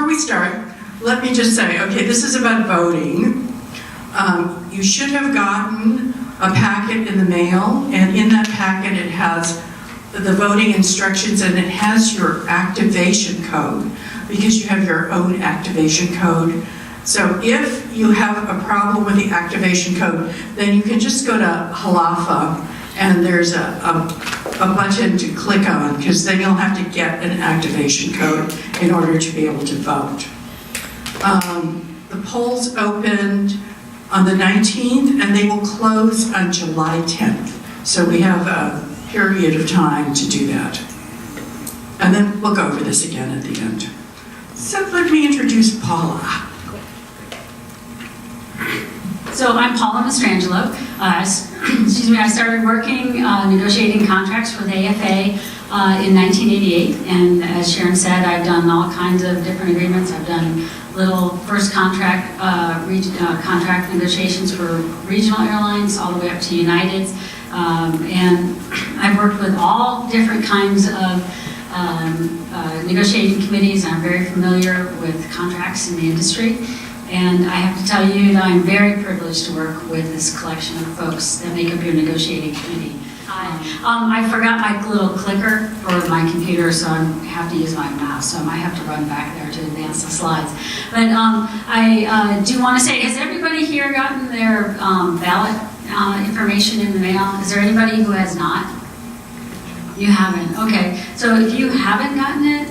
before we start, let me just say, okay, this is about voting. You should have gotten a packet in the mail, and in that packet it has the voting instructions and it has your activation code, because you have your own activation code. So if you have a problem with the activation code, then you can just go to Halafa and there's a button to click on, because then you'll have to get an activation code in order to be able to vote. The polls opened on the 19th and they will close on July 10th. So we have a period of time to do that. And then we'll go over this again at the end. So let me introduce Paula. So I'm Paula Mastrangelo. Excuse me, I started working negotiating contracts for the AFA in 1988, and as Sharon said, I've done all kinds of different agreements. I've done little first contract contract negotiations for regional airlines all the way up to United's, and I've worked with all different kinds of negotiating committees. I'm very familiar with contracts in the industry. And I have to tell you that I'm very privileged to work with this collection of folks that make up your negotiating committee. I forgot my little clicker for my computer, so I have to use my mouse, so I might have to run back there to advance the slides. But I do want to say, has everybody here gotten their ballot information in the mail? Is there anybody who has not? You haven't? Okay. So if you haven't gotten it,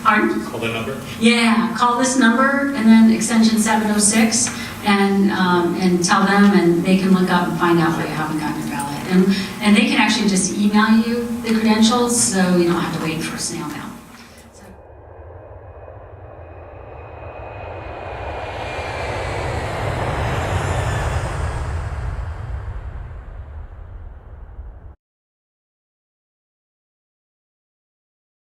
pardon? Call that number? Yeah, call this number and then extension 706 and tell them, and they can look up and find out why you haven't gotten your ballot. And they can actually just email you the credentials, so you don't have to wait for snail mail.